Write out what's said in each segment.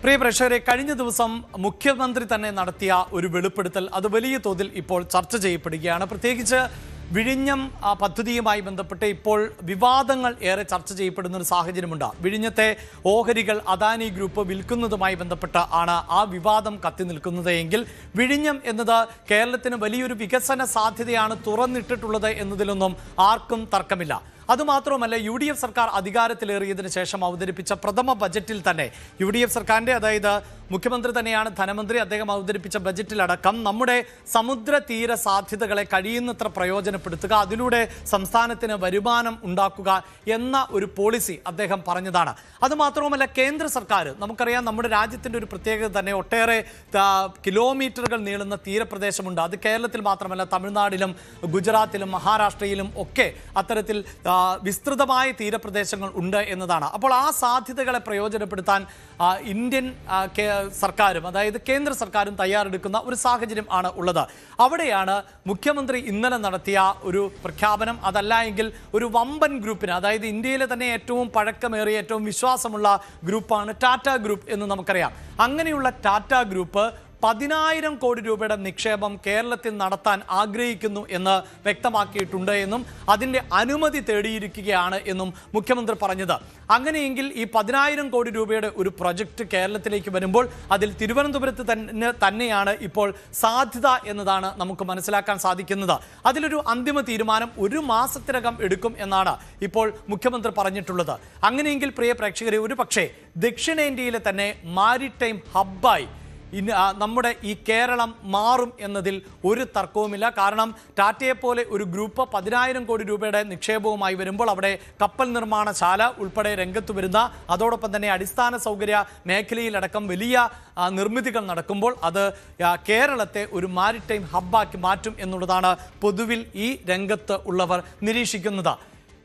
പ്രിയ പ്രേക്ഷകരെ, കഴിഞ്ഞ ദിവസം മുഖ്യമന്ത്രി തന്നെ നടത്തിയ ഒരു വെളിപ്പെടുത്തൽ അത് വലിയ തോതിൽ ഇപ്പോൾ ചർച്ച ചെയ്യപ്പെടുകയാണ്. പ്രത്യേകിച്ച് വിഴിഞ്ഞം പദ്ധതിയുമായി ബന്ധപ്പെട്ട് ഇപ്പോൾ വിവാദങ്ങൾ ഏറെ ചർച്ച ചെയ്യപ്പെടുന്ന ഒരു സാഹചര്യമുണ്ട്. വിഴിഞ്ഞത്തെ ഓഹരികൾ അദാനി ഗ്രൂപ്പ് വിൽക്കുന്നതുമായി ബന്ധപ്പെട്ട് ആണ് ആ വിവാദം കത്തി നിൽക്കുന്നത് എങ്കിൽ വിഴിഞ്ഞം എന്നത് കേരളത്തിന് വലിയൊരു വികസന സാധ്യതയാണ് തുറന്നിട്ടിട്ടുള്ളത് എന്നതിലൊന്നും ആർക്കും തർക്കമില്ല. അതുമാത്രമല്ല, UDF സർക്കാർ അധികാരത്തിലേറിയതിനു ശേഷം അവതരിപ്പിച്ച പ്രഥമ ബജറ്റിൽ തന്നെ UDF സർക്കാരിൻ്റെ, അതായത് മുഖ്യമന്ത്രി തന്നെയാണ് ധനമന്ത്രി, അദ്ദേഹം അവതരിപ്പിച്ച ബജറ്റിലടക്കം നമ്മുടെ സമുദ്ര തീര സാധ്യതകളെ കഴിയുന്നത്ര പ്രയോജനപ്പെടുത്തുക, അതിലൂടെ സംസ്ഥാനത്തിന് വരുമാനം ഉണ്ടാക്കുക എന്ന ഒരു പോളിസി അദ്ദേഹം പറഞ്ഞതാണ്. അതുമാത്രവുമല്ല, കേന്ദ്ര സർക്കാർ, നമുക്കറിയാം നമ്മുടെ രാജ്യത്തിൻ്റെ ഒരു പ്രത്യേകത തന്നെ ഒട്ടേറെ കിലോമീറ്ററുകൾ നീളുന്ന തീരപ്രദേശമുണ്ട്. അത് കേരളത്തിൽ മാത്രമല്ല, തമിഴ്നാട്ടിലും ഗുജറാത്തിലും മഹാരാഷ്ട്രയിലും ഒക്കെ അത്തരത്തിൽ വിസ്തൃതമായ തീരപ്രദേശങ്ങൾ ഉണ്ട് എന്നതാണ്. അപ്പോൾ ആ സാധ്യതകളെ പ്രയോജനപ്പെടുത്താൻ ഇന്ത്യൻ സർക്കാരും, അതായത് കേന്ദ്ര സർക്കാരും തയ്യാറെടുക്കുന്ന ഒരു സാഹചര്യം ആണ് ഉള്ളത്. അവിടെയാണ് മുഖ്യമന്ത്രി ഇന്നലെ നടത്തിയ ഒരു പ്രഖ്യാപനം. അതല്ല എങ്കിൽ ഒരു വമ്പൻ ഗ്രൂപ്പിന്, അതായത് ഇന്ത്യയിലെ തന്നെ ഏറ്റവും പഴക്കമേറിയ ഏറ്റവും വിശ്വാസമുള്ള ഗ്രൂപ്പാണ് ടാറ്റ ഗ്രൂപ്പ് എന്ന് നമുക്കറിയാം. അങ്ങനെയുള്ള ടാറ്റ ഗ്രൂപ്പ് 10,000 കോടി രൂപയുടെ നിക്ഷേപം കേരളത്തിൽ നടത്താൻ ആഗ്രഹിക്കുന്നു എന്ന് വ്യക്തമാക്കിയിട്ടുണ്ട് എന്നും അതിൻ്റെ അനുമതി തേടിയിരിക്കുകയാണ് എന്നും മുഖ്യമന്ത്രി പറഞ്ഞത്. അങ്ങനെയെങ്കിൽ ഈ 10,000 കോടി രൂപയുടെ ഒരു പ്രൊജക്റ്റ് കേരളത്തിലേക്ക് വരുമ്പോൾ അതിൽ തിരുവനന്തപുരത്ത് തന്നെയാണ് ഇപ്പോൾ സാധ്യത എന്നതാണ് നമുക്ക് മനസ്സിലാക്കാൻ സാധിക്കുന്നത്. അതിലൊരു അന്തിമ തീരുമാനം 1 മാസത്തിനകം എടുക്കും എന്നാണ് ഇപ്പോൾ മുഖ്യമന്ത്രി പറഞ്ഞിട്ടുള്ളത്. അങ്ങനെയെങ്കിൽ പ്രിയ പ്രേക്ഷകരെ, ഒരു പക്ഷേ ദക്ഷിണേന്ത്യയിലെ തന്നെ മാരിടൈം ഹബ്ബായി നമ്മുടെ ഈ കേരളം മാറും എന്നതിൽ ഒരു തർക്കവുമില്ല. കാരണം ടാറ്റയെ പോലെ ഒരു ഗ്രൂപ്പ് 10,000 കോടി രൂപയുടെ നിക്ഷേപവുമായി വരുമ്പോൾ അവിടെ കപ്പൽ നിർമ്മാണശാല ഉൾപ്പെടെ രംഗത്ത് വരുന്ന, അതോടൊപ്പം തന്നെ അടിസ്ഥാന സൗകര്യ മേഖലയിലടക്കം വലിയ നിർമ്മിതികൾ നടക്കുമ്പോൾ അത് കേരളത്തെ ഒരു മാരിടൈം ഹബ്ബാക്കി മാറ്റും എന്നുള്ളതാണ് പൊതുവിൽ ഈ രംഗത്ത് ഉള്ളവർ നിരീക്ഷിക്കുന്നത്.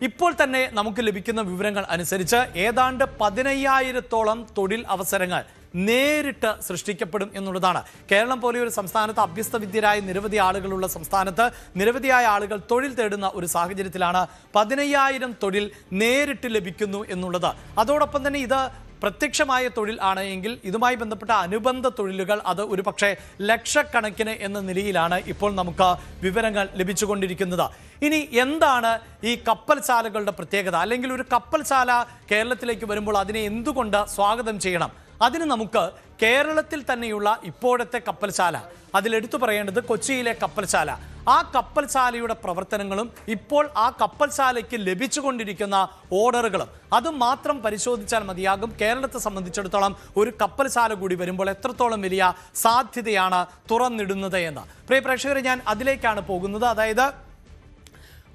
ഇപ്പോൾ തന്നെ നമുക്ക് ലഭിക്കുന്ന വിവരങ്ങൾ അനുസരിച്ച് ഏതാണ്ട് 15,000-ഓളം തൊഴിൽ അവസരങ്ങൾ നേരിട്ട് സൃഷ്ടിക്കപ്പെടും എന്നുള്ളതാണ്. കേരളം പോലെ ഒരു സംസ്ഥാനത്ത് അഭ്യസ്തവിദ്യരായ നിരവധി ആളുകളുള്ള സംസ്ഥാനത്ത് നിരവധിയായ ആളുകൾ തൊഴിൽ തേടുന്ന ഒരു സാഹചര്യത്തിലാണ് 15,000 തൊഴിൽ നേരിട്ട് ലഭിക്കുന്നു എന്നുള്ളത്. അതോടൊപ്പം തന്നെ ഇത് പ്രത്യക്ഷമായ തൊഴിൽ ആണ് എങ്കിൽ ഇതുമായി ബന്ധപ്പെട്ട അനുബന്ധ തൊഴിലുകൾ അത് ഒരു പക്ഷേ ലക്ഷക്കണക്കിന് എന്ന നിലയിലാണ് ഇപ്പോൾ നമുക്ക് വിവരങ്ങൾ ലഭിച്ചുകൊണ്ടിരിക്കുന്നത്. ഇനി എന്താണ് ഈ കപ്പൽശാലകളുടെ പ്രത്യേകത, അല്ലെങ്കിൽ ഒരു കപ്പൽശാല കേരളത്തിലേക്ക് വരുമ്പോൾ അതിനെ എന്തുകൊണ്ട് സ്വാഗതം ചെയ്യണം? അതിന് നമുക്ക് കേരളത്തിൽ തന്നെയുള്ള ഇപ്പോഴത്തെ കപ്പൽശാല, അതിലെടുത്തു പറയേണ്ടത് കൊച്ചിയിലെ കപ്പൽശാല, ആ കപ്പൽശാലയുടെ പ്രവർത്തനങ്ങളും ഇപ്പോൾ ആ കപ്പൽശാലയ്ക്ക് ലഭിച്ചുകൊണ്ടിരിക്കുന്ന ഓർഡറുകളും അതും മാത്രം പരിശോധിച്ചാൽ മതിയാകും കേരളത്തെ സംബന്ധിച്ചിടത്തോളം ഒരു കപ്പൽശാല കൂടി വരുമ്പോൾ എത്രത്തോളം വലിയ സാധ്യതയാണ് തുറന്നിടുന്നത് എന്ന്. പ്രിയ പ്രേക്ഷകരെ, ഞാൻ അതിലേക്കാണ് പോകുന്നത്. അതായത്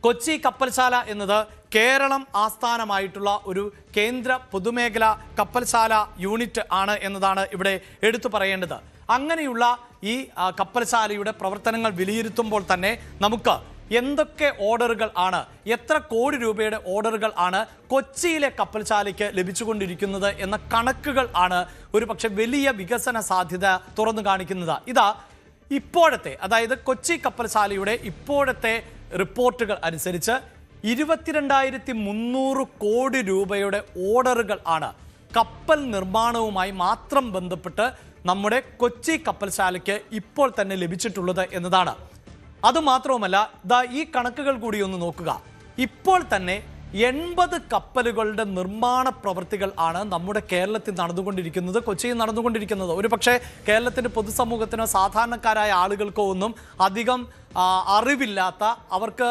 കൊച്ചി കപ്പൽശാല എന്നത് കേരളം ആസ്ഥാനമായിട്ടുള്ള ഒരു കേന്ദ്ര പൊതുമേഖല കപ്പൽശാല യൂണിറ്റ് ആണ് എന്നതാണ് ഇവിടെ എടുത്തു പറയേണ്ടത്. അങ്ങനെയുള്ള ഈ കപ്പൽശാലയുടെ പ്രവർത്തനങ്ങൾ വിലയിരുത്തുമ്പോൾ തന്നെ നമുക്ക് എന്തൊക്കെ ഓർഡറുകൾ ആണ്, എത്ര കോടി രൂപയുടെ ഓർഡറുകൾ ആണ് കൊച്ചിയിലെ കപ്പൽശാലയ്ക്ക് ലഭിച്ചുകൊണ്ടിരിക്കുന്നത് എന്ന കണക്കുകൾ ആണ് ഒരു പക്ഷേ വലിയ വികസന സാധ്യത തുറന്നു കാണിക്കുന്നത്. ഇതാ ഇപ്പോഴത്തെ, അതായത് കൊച്ചി കപ്പൽശാലയുടെ ഇപ്പോഴത്തെ റിപ്പോർട്ടുകൾ അനുസരിച്ച് 22,300 കോടി രൂപയുടെ ഓർഡറുകൾ ആണ് കപ്പൽ നിർമ്മാണവുമായി മാത്രം ബന്ധപ്പെട്ട് നമ്മുടെ കൊച്ചി കപ്പൽശാലയ്ക്ക് ഇപ്പോൾ തന്നെ ലഭിച്ചിട്ടുള്ളത് എന്നതാണ്. അതുമാത്രവുമല്ല, ഈ കണക്കുകൾ കൂടി ഒന്ന് നോക്കുക. ഇപ്പോൾ തന്നെ 80 കപ്പലുകളുടെ നിർമ്മാണ പ്രവൃത്തികൾ ആണ് നമ്മുടെ കേരളത്തിൽ നടന്നുകൊണ്ടിരിക്കുന്നത്, കൊച്ചിയിൽ നടന്നുകൊണ്ടിരിക്കുന്നത്. ഒരു പക്ഷേ കേരളത്തിൻ്റെ പൊതുസമൂഹത്തിനോ സാധാരണക്കാരായ ആളുകൾക്കോ ഒന്നും അധികം അറിവില്ലാത്ത, അവർക്ക്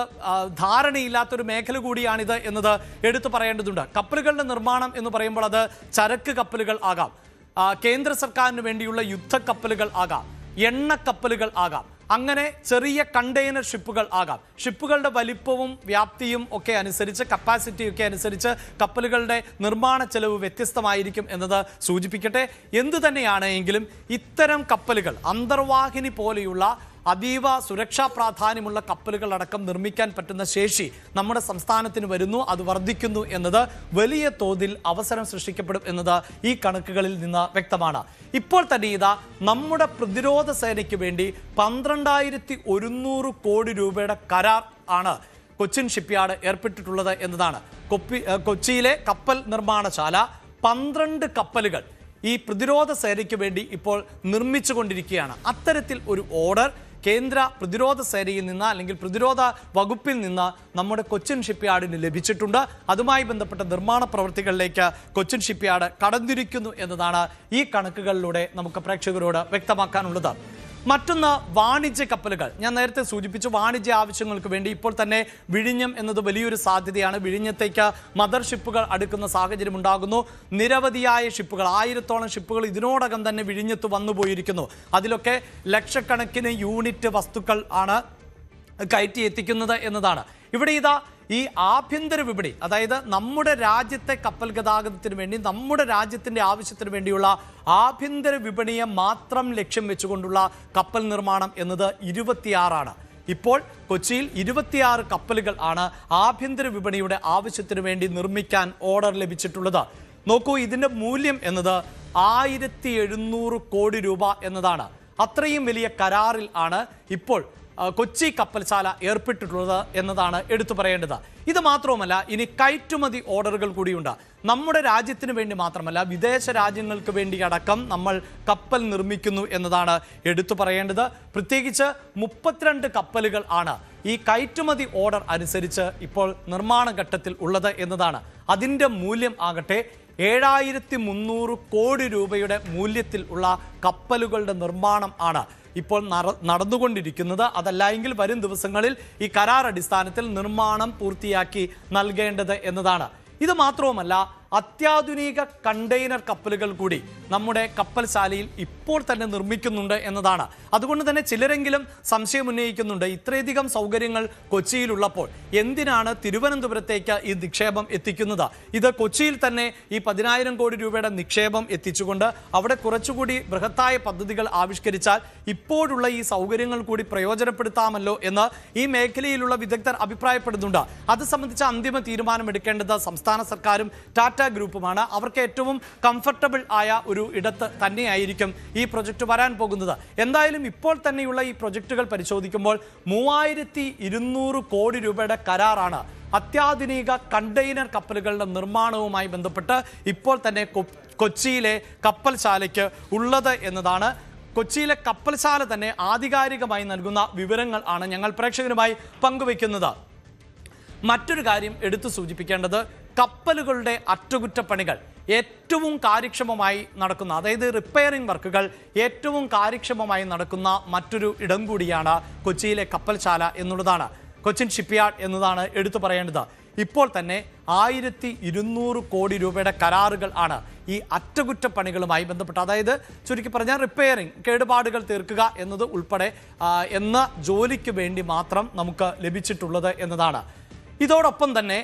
ധാരണയില്ലാത്തൊരു മേഖല കൂടിയാണിത് എന്നത് എടുത്തു പറയേണ്ടതുണ്ട്. കപ്പലുകളുടെ നിർമ്മാണം എന്ന് പറയുമ്പോൾ അത് ചരക്ക് കപ്പലുകൾ ആകാം, കേന്ദ്ര സർക്കാരിന് വേണ്ടിയുള്ള യുദ്ധക്കപ്പലുകൾ ആകാം, എണ്ണക്കപ്പലുകൾ ആകാം, അങ്ങനെ ചെറിയ കണ്ടെയ്നർ ഷിപ്പുകൾ ആകാം. ഷിപ്പുകളുടെ വലിപ്പവും വ്യാപ്തിയും ഒക്കെ അനുസരിച്ച്, കപ്പാസിറ്റിയൊക്കെ അനുസരിച്ച് കപ്പലുകളുടെ നിർമ്മാണ ചെലവ് വ്യത്യസ്തമായിരിക്കും എന്നത് സൂചിപ്പിക്കട്ടെ. എന്തു തന്നെയാണ് എങ്കിലും ഇത്തരം കപ്പലുകൾ, അന്തർവാഹിനി പോലെയുള്ള അതീവ സുരക്ഷാ പ്രാധാന്യമുള്ള കപ്പലുകളടക്കം നിർമ്മിക്കാൻ പറ്റുന്ന ശേഷി നമ്മുടെ സംസ്ഥാനത്തിന് വരുന്നു, അത് വർദ്ധിക്കുന്നു എന്നത് വലിയ തോതിൽ അവസരം സൃഷ്ടിക്കപ്പെടും എന്നത് ഈ കണക്കുകളിൽ നിന്ന് വ്യക്തമാണ്. ഇപ്പോൾ തന്നെ ഇതാ നമ്മുടെ പ്രതിരോധ സേനയ്ക്ക് വേണ്ടി 12,100 കോടി രൂപയുടെ കരാർ ആണ് കൊച്ചിൻ ഷിപ്പ്യാർഡ് ഏർപ്പെട്ടിട്ടുള്ളത് എന്നതാണ്. കൊച്ചിയിലെ കപ്പൽ നിർമ്മാണശാല 12 കപ്പലുകൾ ഈ പ്രതിരോധ സേനയ്ക്ക് വേണ്ടി ഇപ്പോൾ നിർമ്മിച്ചുകൊണ്ടിരിക്കുകയാണ്. അത്തരത്തിൽ ഒരു ഓർഡർ കേന്ദ്ര പ്രതിരോധ സേനയിൽ നിന്ന് അല്ലെങ്കിൽ പ്രതിരോധ വകുപ്പിൽ നിന്ന് നമ്മുടെ കൊച്ചിൻ ഷിപ്പ്യാർഡിന് ലഭിച്ചിട്ടുണ്ട്. അതുമായി ബന്ധപ്പെട്ട നിർമ്മാണ പ്രവൃത്തികളിലേക്ക് കൊച്ചിൻ ഷിപ്പ്യാർഡ് കടന്നിരിക്കുന്നു എന്നതാണ് ഈ കണക്കുകളിലൂടെ നമുക്ക് പ്രേക്ഷകരോട് വ്യക്തമാക്കാനുള്ളത്. മറ്റൊന്ന് വാണിജ്യ കപ്പലുകൾ. ഞാൻ നേരത്തെ സൂചിപ്പിച്ചു, വാണിജ്യ ആവശ്യങ്ങൾക്ക് വേണ്ടി ഇപ്പോൾ തന്നെ വിഴിഞ്ഞം എന്നത് വലിയൊരു സാധ്യതയാണ്. വിഴിഞ്ഞത്തേക്ക് മദർ ഷിപ്പുകൾ അടുക്കുന്ന സാഹചര്യം ഉണ്ടാകുന്നു. നിരവധിയായ ഷിപ്പുകൾ, 1000-ഓളം ഷിപ്പുകൾ ഇതിനോടകം തന്നെ വിഴിഞ്ഞത്ത് വന്നുപോയിരിക്കുന്നു. അതിലൊക്കെ ലക്ഷക്കണക്കിന് യൂണിറ്റ് വസ്തുക്കൾ ആണ് കയറ്റി എത്തിക്കുന്നത് എന്നതാണ്. ഇവിടെ ഇതാ ഈ ആഭ്യന്തര വിപണി, അതായത് നമ്മുടെ രാജ്യത്തെ കപ്പൽ ഗതാഗതത്തിന് വേണ്ടി, നമ്മുടെ രാജ്യത്തിൻ്റെ ആവശ്യത്തിന് വേണ്ടിയുള്ള ആഭ്യന്തര വിപണിയെ മാത്രം ലക്ഷ്യം വെച്ചുകൊണ്ടുള്ള കപ്പൽ നിർമ്മാണം എന്നത് 26 ഇപ്പോൾ കൊച്ചിയിൽ 26 കപ്പലുകൾ ആണ് ആഭ്യന്തര വിപണിയുടെ ആവശ്യത്തിന് വേണ്ടി നിർമ്മിക്കാൻ ഓർഡർ ലഭിച്ചിട്ടുള്ളത്. നോക്കൂ, ഇതിൻ്റെ മൂല്യം എന്നത് 1700 കോടി രൂപ എന്നതാണ്. അത്രയും വലിയ കരാറിൽ ആണ് ഇപ്പോൾ കൊച്ചി കപ്പൽശാല ഏർപ്പെട്ടിട്ടുള്ളത് എന്നതാണ് എടുത്തു പറയേണ്ടത്. ഇത് മാത്രവുമല്ല, ഇനി കയറ്റുമതി ഓർഡറുകൾ കൂടിയുണ്ട്. നമ്മുടെ രാജ്യത്തിന് വേണ്ടി മാത്രമല്ല, വിദേശ രാജ്യങ്ങൾക്ക് വേണ്ടി അടക്കം നമ്മൾ കപ്പൽ നിർമ്മിക്കുന്നു എന്നതാണ് എടുത്തു പറയേണ്ടത്. പ്രത്യേകിച്ച് 32 കപ്പലുകൾ ആണ് ഈ കയറ്റുമതി ഓർഡർ അനുസരിച്ച് ഇപ്പോൾ നിർമ്മാണ ഘട്ടത്തിൽ ഉള്ളത് എന്നതാണ്. അതിൻ്റെ മൂല്യം ആകട്ടെ 7300 കോടി രൂപയുടെ മൂല്യത്തിൽ ഉള്ള കപ്പലുകളുടെ നിർമ്മാണം ആണ് ഇപ്പോൾ നടന്നുകൊണ്ടിരിക്കുന്നത്. അതല്ല എങ്കിൽ വരും ദിവസങ്ങളിൽ ഈ കരാർ അടിസ്ഥാനത്തിൽ നിർമ്മാണം പൂർത്തിയാക്കി നൽകേണ്ടത് എന്നതാണ്. ഇത് മാത്രവുമല്ല, അത്യാധുനിക കണ്ടെയ്നർ കപ്പലുകൾ കൂടി നമ്മുടെ കപ്പൽശാലയിൽ ഇപ്പോൾ തന്നെ നിർമ്മിക്കുന്നുണ്ട് എന്നതാണ്. അതുകൊണ്ട് തന്നെ ചിലരെങ്കിലും സംശയം ഉന്നയിക്കുന്നുണ്ട്, ഇത്രയധികം സൗകര്യങ്ങൾ കൊച്ചിയിലുള്ളപ്പോൾ എന്തിനാണ് തിരുവനന്തപുരത്തേക്ക് ഈ നിക്ഷേപം എത്തിക്കുന്നത്? ഇത് കൊച്ചിയിൽ തന്നെ ഈ 10,000 കോടി രൂപയുടെ നിക്ഷേപം എത്തിച്ചുകൊണ്ട് അവിടെ കുറച്ചുകൂടി ബൃഹത്തായ പദ്ധതികൾ ആവിഷ്കരിച്ചാൽ ഇപ്പോഴുള്ള ഈ സൗകര്യങ്ങൾ കൂടി പ്രയോജനപ്പെടുത്താമല്ലോ എന്ന് ഈ മേഖലയിലുള്ള വിദഗ്ധർ അഭിപ്രായപ്പെടുന്നുണ്ട്. അത് സംബന്ധിച്ച അന്തിമ തീരുമാനമെടുക്കേണ്ടത് സംസ്ഥാന സർക്കാരും ടാറ്റ ഗ്രൂപ്പുമാണ്. അവർക്ക് ഏറ്റവും കംഫർട്ടബിൾ ആയ ഒരു ഇടത്ത് തന്നെയായിരിക്കും ഈ പ്രൊജക്ട് വരാൻ പോകുന്നത്. എന്തായാലും ഇപ്പോൾ തന്നെയുള്ള ഈ പ്രൊജക്ടുകൾ പരിശോധിക്കുമ്പോൾ 3200 കോടി രൂപയുടെ കരാറാണ് അത്യാധുനിക കണ്ടെയ്നർ കപ്പലുകളുടെ നിർമ്മാണവുമായി ബന്ധപ്പെട്ട് ഇപ്പോൾ തന്നെ കൊച്ചിയിലെ കപ്പൽശാലയ്ക്ക് ഉള്ളത് എന്നതാണ്. കൊച്ചിയിലെ കപ്പൽശാല തന്നെ ആധികാരികമായി നൽകുന്ന വിവരങ്ങൾ ആണ് ഞങ്ങൾ പ്രേക്ഷകരുമായി പങ്കുവയ്ക്കുന്നത്. മറ്റൊരു കാര്യം എടുത്തു സൂചിപ്പിക്കേണ്ടത്, കപ്പലുകളുടെ അറ്റകുറ്റപ്പണികൾ ഏറ്റവും കാര്യക്ഷമമായി നടക്കുന്ന, അതായത് റിപ്പയറിംഗ് വർക്കുകൾ ഏറ്റവും കാര്യക്ഷമമായി നടക്കുന്ന മറ്റൊരു ഇടം കൂടിയാണ് കൊച്ചിയിലെ കപ്പൽശാല എന്നുള്ളതാണ്. കൊച്ചിൻ ഷിപ്പ്യാർഡ് എന്നതാണ് എടുത്തു പറയേണ്ടത്. ഇപ്പോൾ തന്നെ 1200 കോടി രൂപയുടെ കരാറുകൾ ആണ് ഈ അറ്റകുറ്റപ്പണികളുമായി ബന്ധപ്പെട്ട്, അതായത് ചുരുക്കി പറഞ്ഞാൽ റിപ്പയറിംഗ്, കേടുപാടുകൾ തീർക്കുക എന്നത് ഉൾപ്പെടെ എന്ന ജോലിക്ക് വേണ്ടി മാത്രം നമുക്ക് ലഭിച്ചിട്ടുള്ളത് എന്നതാണ്. ഇതോടൊപ്പം തന്നെ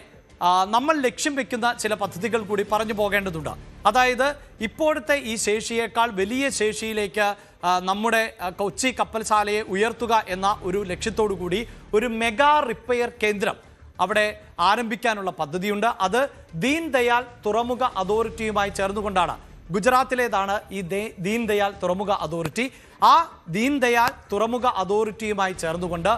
നമ്മൾ ലക്ഷ്യം വെക്കുന്ന ചില പദ്ധതികൾ കൂടി പറഞ്ഞു പോകേണ്ടതുണ്ട്. അതായത് ഇപ്പോഴത്തെ ഈ ശേഷിയേക്കാൾ വലിയ ശേഷിയിലേക്ക് നമ്മുടെ കൊച്ചി കപ്പൽശാലയെ ഉയർത്തുക എന്ന ഒരു ലക്ഷ്യത്തോടു കൂടി ഒരു മെഗാ റിപ്പയർ കേന്ദ്രം അവിടെ ആരംഭിക്കാനുള്ള പദ്ധതിയുണ്ട്. അത് ദീൻ ദയാൽ തുറമുഖ അതോറിറ്റിയുമായി ചേർന്നുകൊണ്ടാണ്. ഗുജറാത്തിലേതാണ് ഈ ദീൻ ദയാൽ തുറമുഖ അതോറിറ്റി. ആ ദീൻ ദയാൽ തുറമുഖ അതോറിറ്റിയുമായി ചേർന്നുകൊണ്ട്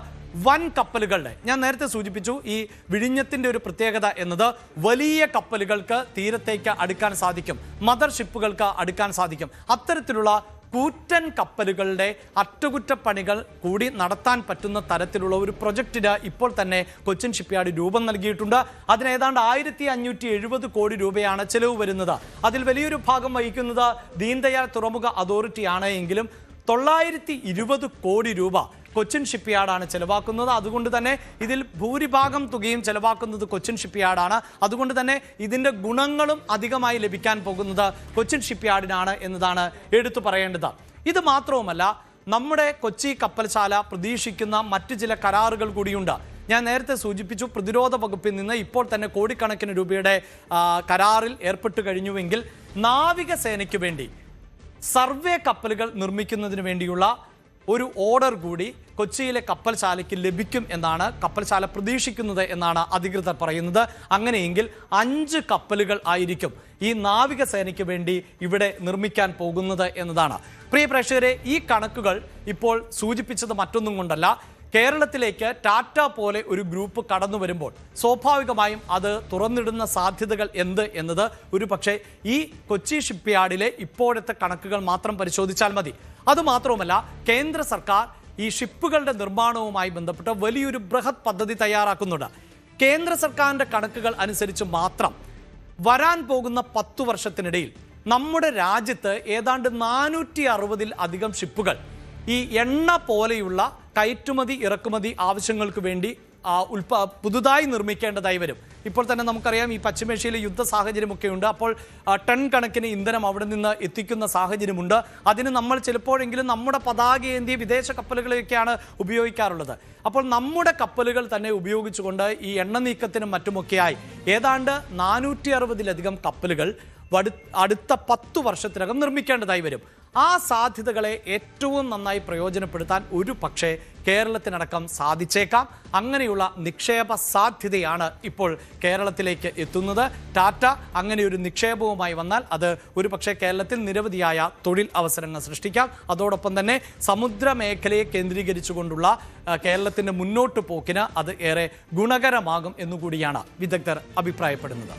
വൻ കപ്പലുകളുടെ, ഞാൻ നേരത്തെ സൂചിപ്പിച്ചു, ഈ വിഴിഞ്ഞത്തിൻ്റെ ഒരു പ്രത്യേകത എന്നത് വലിയ കപ്പലുകൾക്ക് തീരത്തേക്ക് അടുക്കാൻ സാധിക്കും, മദർ ഷിപ്പുകൾക്ക് അടുക്കാൻ സാധിക്കും. അത്തരത്തിലുള്ള കൂറ്റൻ കപ്പലുകളുടെ അറ്റകുറ്റപ്പണികൾ കൂടി നടത്താൻ പറ്റുന്ന തരത്തിലുള്ള ഒരു പ്രൊജക്റ്റിന് ഇപ്പോൾ തന്നെ കൊച്ചിൻ ഷിപ്പ്യാർഡ് രൂപം നൽകിയിട്ടുണ്ട്. അതിന് ഏതാണ്ട് 1570 കോടി രൂപയാണ് ചെലവ് വരുന്നത്. അതിൽ വലിയൊരു ഭാഗം വഹിക്കുന്നത് ദീൻ ദയാൽ തുറമുഖ അതോറിറ്റിയാണ് എങ്കിലും 920 കോടി രൂപ കൊച്ചിൻ ഷിപ്പ്യാർഡാണ് ചെലവാക്കുന്നത്. അതുകൊണ്ട് തന്നെ ഇതിൽ ഭൂരിഭാഗം തുകയും ചെലവാക്കുന്നത് കൊച്ചിൻ ഷിപ്പ്യാർഡാണ്. അതുകൊണ്ട് തന്നെ ഇതിൻ്റെ ഗുണങ്ങളും അധികമായി ലഭിക്കാൻ പോകുന്നത് കൊച്ചിൻ ഷിപ്പ്യാർഡിനാണ് എന്നതാണ് എടുത്തു പറയേണ്ടത്. ഇത് മാത്രവുമല്ല, നമ്മുടെ കൊച്ചി കപ്പൽശാല പ്രതീക്ഷിക്കുന്ന മറ്റു ചില കരാറുകൾ കൂടിയുണ്ട്. ഞാൻ നേരത്തെ സൂചിപ്പിച്ചു, പ്രതിരോധ വകുപ്പിൽ നിന്ന് ഇപ്പോൾ തന്നെ കോടിക്കണക്കിന് രൂപയുടെ കരാറിൽ ഏർപ്പെട്ടു കഴിഞ്ഞുവെങ്കിൽ നാവികസേനയ്ക്ക് വേണ്ടി സർവേ കപ്പലുകൾ നിർമ്മിക്കുന്നതിന് വേണ്ടിയുള്ള ഒരു ഓർഡർ കൂടി കൊച്ചിയിലെ കപ്പൽശാലയ്ക്ക് ലഭിക്കും എന്നാണ് കപ്പൽശാല പ്രതീക്ഷിക്കുന്നത് എന്നാണ് അധികൃതർ പറയുന്നത്. അങ്ങനെയെങ്കിൽ 5 കപ്പലുകൾ ആയിരിക്കും ഈ നാവികസേനയ്ക്ക് വേണ്ടി ഇവിടെ നിർമ്മിക്കാൻ പോകുന്നത് എന്നതാണ്. പ്രിയ പ്രേക്ഷകരെ, ഈ കണക്കുകൾ ഇപ്പോൾ സൂചിപ്പിച്ചത് മറ്റൊന്നും കൊണ്ടല്ല, കേരളത്തിലേക്ക് ടാറ്റ പോലെ ഒരു ഗ്രൂപ്പ് കടന്നു വരുമ്പോൾ സ്വാഭാവികമായും അത് തുറന്നിടുന്ന സാധ്യതകൾ എന്ത് എന്നത് ഒരു പക്ഷേ ഈ കൊച്ചി ഷിപ്പ്യാർഡിലെ ഇപ്പോഴത്തെ കണക്കുകൾ മാത്രം പരിശോധിച്ചാൽ മതി. അതുമാത്രവുമല്ല, കേന്ദ്ര സർക്കാർ ഈ ഷിപ്പുകളുടെ നിർമ്മാണവുമായി ബന്ധപ്പെട്ട് വലിയൊരു ബൃഹത് പദ്ധതി തയ്യാറാക്കുന്നുണ്ട്. കേന്ദ്ര സർക്കാരിൻ്റെ കണക്കുകൾ അനുസരിച്ച് മാത്രം വരാൻ പോകുന്ന 10 വർഷത്തിനിടയിൽ നമ്മുടെ രാജ്യത്ത് ഏതാണ്ട് 460-ൽ അധികം ഷിപ്പുകൾ ഈ എണ്ണ പോലെയുള്ള കയറ്റുമതി ഇറക്കുമതി ആവശ്യങ്ങൾക്ക് വേണ്ടി പുതുതായി നിർമ്മിക്കേണ്ടതായി വരും. ഇപ്പോൾ തന്നെ നമുക്കറിയാം ഈ പശ്ചിമേഷ്യയിലെ യുദ്ധ സാഹചര്യമൊക്കെ ഉണ്ട്. അപ്പോൾ ടൺ കണക്കിന് ഇന്ധനം അവിടെ നിന്ന് എത്തിക്കുന്ന സാഹചര്യമുണ്ട്. അതിന് നമ്മൾ ചിലപ്പോഴെങ്കിലും നമ്മുടെ പതാകയേന്തിയ വിദേശ കപ്പലുകളെയൊക്കെയാണ് ഉപയോഗിക്കാറുള്ളത്. അപ്പോൾ നമ്മുടെ കപ്പലുകൾ തന്നെ ഉപയോഗിച്ചുകൊണ്ട് ഈ എണ്ണ നീക്കത്തിനും മറ്റുമൊക്കെയായി ഏതാണ്ട് 460-ലധികം കപ്പലുകൾ അടുത്ത 10 വർഷത്തിനകം നിർമ്മിക്കേണ്ടതായി വരും. ആ സാധ്യതകളെ ഏറ്റവും നന്നായി പ്രയോജനപ്പെടുത്താൻ ഒരു പക്ഷേ കേരളത്തിനടക്കം സാധിച്ചേക്കാം. അങ്ങനെയുള്ള നിക്ഷേപ സാധ്യതയാണ് ഇപ്പോൾ കേരളത്തിലേക്ക് എത്തുന്നത്. ടാറ്റ അങ്ങനെ ഒരു നിക്ഷേപവുമായി വന്നാൽ അത് ഒരു പക്ഷേ കേരളത്തിൽ നിരവധിയായ തൊഴിൽ അവസരങ്ങൾ സൃഷ്ടിക്കാം. അതോടൊപ്പം തന്നെ സമുദ്ര മേഖലയെ കേന്ദ്രീകരിച്ചുകൊണ്ടുള്ള കേരളത്തിൻ്റെ മുന്നോട്ട് പോക്കിന് അത് ഏറെ ഗുണകരമാകും എന്നുകൂടിയാണ് വിദഗ്ധർ അഭിപ്രായപ്പെടുന്നത്.